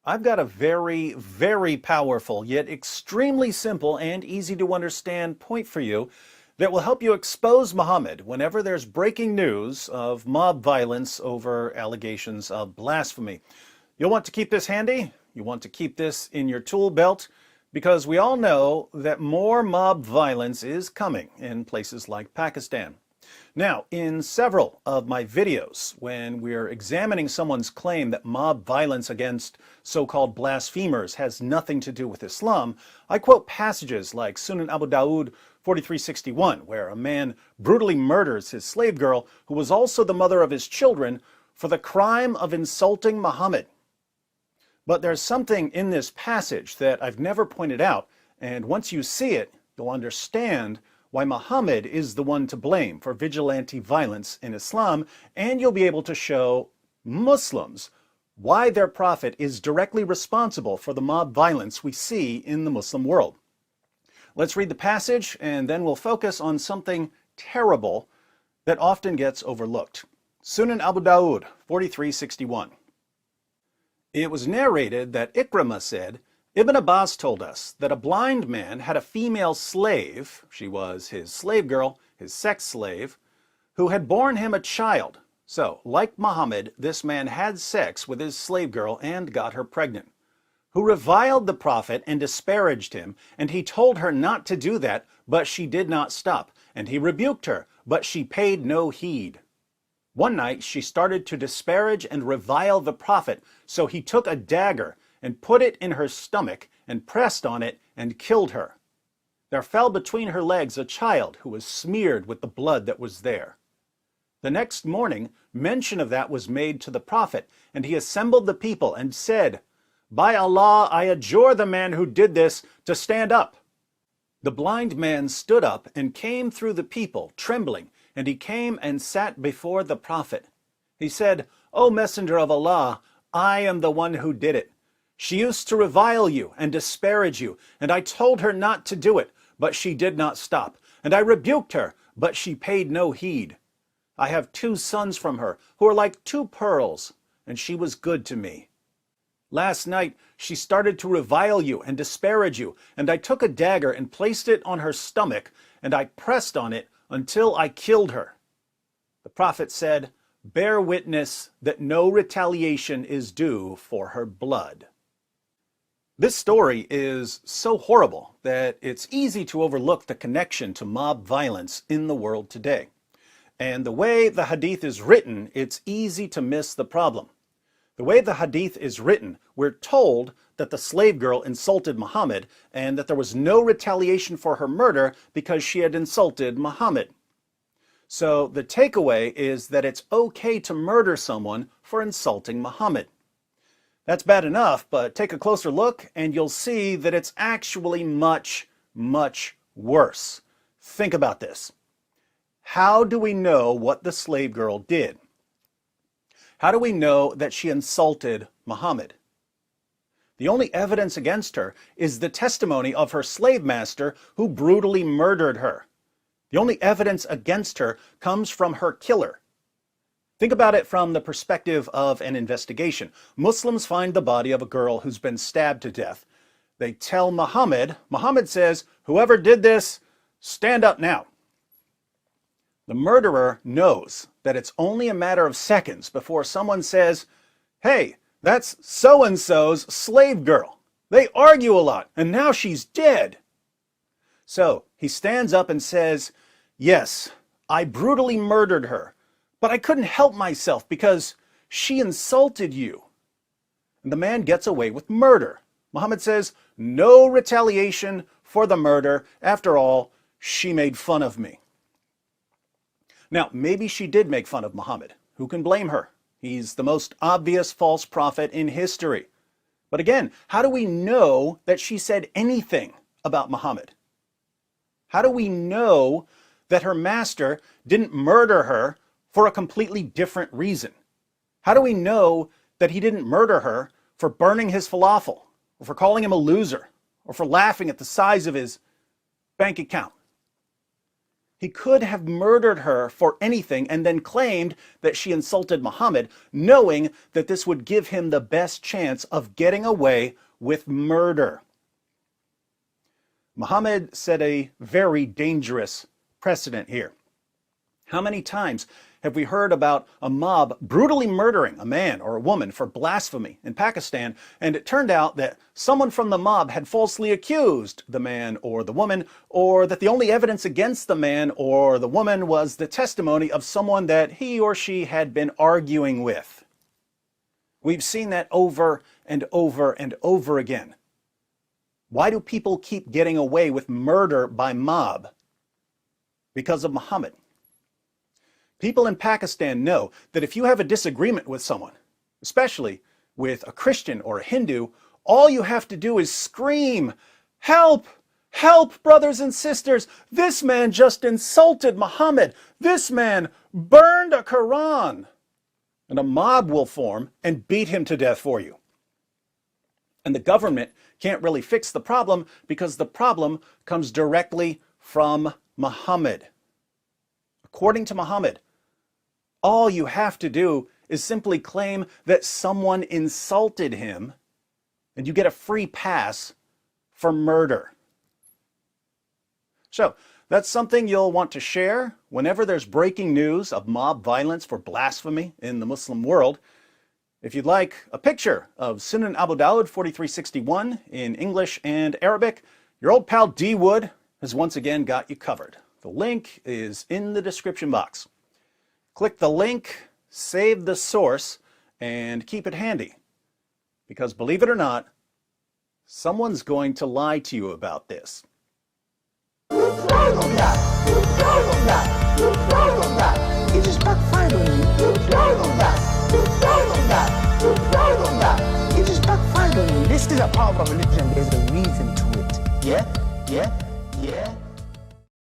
I've got a very, very powerful, yet extremely simple and easy to understand point for you that will help you expose Muhammad whenever there's breaking news of mob violence over allegations of blasphemy. You'll want to keep this handy. You want to keep this in your tool belt because we all know that more mob violence is coming in places like Pakistan. Now, in several of my videos, when we're examining someone's claim that mob violence against so-called blasphemers has nothing to do with Islam, I quote passages like Sunan Abu Dawud 4361, where a man brutally murders his slave girl, who was also the mother of his children, for the crime of insulting Muhammad. But there's something in this passage that I've never pointed out, and once you see it, you'll understand why Muhammad is the one to blame for vigilante violence in Islam, and you'll be able to show Muslims why their prophet is directly responsible for the mob violence we see in the Muslim world. Let's read the passage, and then we'll focus on something terrible that often gets overlooked. Sunan Abu Dawud 4361. It was narrated that Ikrimah said, Ibn Abbas told us that a blind man had a female slave, she was his slave girl, his sex slave, who had borne him a child. So, like Muhammad, this man had sex with his slave girl and got her pregnant, who reviled the Prophet and disparaged him, and he told her not to do that, but she did not stop, and he rebuked her, but she paid no heed. One night she started to disparage and revile the Prophet, so he took a dagger and put it in her stomach, and pressed on it, and killed her. There fell between her legs a child who was smeared with the blood that was there. The next morning, mention of that was made to the Prophet, and he assembled the people and said, By Allah, I adjure the man who did this to stand up. The blind man stood up and came through the people, trembling, and he came and sat before the Prophet. He said, O Messenger of Allah, I am the one who did it. She used to revile you and disparage you, and I told her not to do it, but she did not stop. And I rebuked her, but she paid no heed. I have 2 sons from her, who are like 2 pearls, and she was good to me. Last night she started to revile you and disparage you, and I took a dagger and placed it on her stomach, and I pressed on it until I killed her. The Prophet said, Bear witness that no retaliation is due for her blood. This story is so horrible that it's easy to overlook the connection to mob violence in the world today. And the way the hadith is written, it's easy to miss the problem. The way the hadith is written, we're told that the slave girl insulted Muhammad and that there was no retaliation for her murder because she had insulted Muhammad. So the takeaway is that it's okay to murder someone for insulting Muhammad. That's bad enough, but take a closer look and you'll see that it's actually much, much worse. Think about this. How do we know what the slave girl did? How do we know that she insulted Muhammad? The only evidence against her is the testimony of her slave master who brutally murdered her. The only evidence against her comes from her killer. Think about it from the perspective of an investigation. Muslims find the body of a girl who's been stabbed to death. They tell Muhammad. Muhammad says, whoever did this, stand up now. The murderer knows that it's only a matter of seconds before someone says, hey, that's so-and-so's slave girl. They argue a lot, and now she's dead. So he stands up and says, yes, I brutally murdered her, but I couldn't help myself because she insulted you. And the man gets away with murder. Muhammad says, no retaliation for the murder. After all, she made fun of me. Now, maybe she did make fun of Muhammad. Who can blame her? He's the most obvious false prophet in history. But again, how do we know that she said anything about Muhammad? How do we know that her master didn't murder her for a completely different reason? How do we know that he didn't murder her for burning his falafel, or for calling him a loser, or for laughing at the size of his bank account? He could have murdered her for anything and then claimed that she insulted Muhammad, knowing that this would give him the best chance of getting away with murder. Muhammad set a very dangerous precedent here. How many times have we heard about a mob brutally murdering a man or a woman for blasphemy in Pakistan, and it turned out that someone from the mob had falsely accused the man or the woman, or that the only evidence against the man or the woman was the testimony of someone that he or she had been arguing with? We've seen that over and over and over again. Why do people keep getting away with murder by mob? Because of Muhammad. People in Pakistan know that if you have a disagreement with someone, especially with a Christian or a Hindu, all you have to do is scream, "Help! Help, brothers and sisters! This man just insulted Muhammad! This man burned a Quran!" And a mob will form and beat him to death for you. And the government can't really fix the problem because the problem comes directly from Muhammad. According to Muhammad, all you have to do is simply claim that someone insulted him, and you get a free pass for murder. So, that's something you'll want to share whenever there's breaking news of mob violence for blasphemy in the Muslim world. If you'd like a picture of Sunan Abu Dawud 4361 in English and Arabic, your old pal D Wood has once again got you covered. The link is in the description box. Click the link, save the source, and keep it handy. Because believe it or not, someone's going to lie to you about this. It just backfired on you. It just backfired on you. This is a part of a religion. There's a reason to it. Yeah?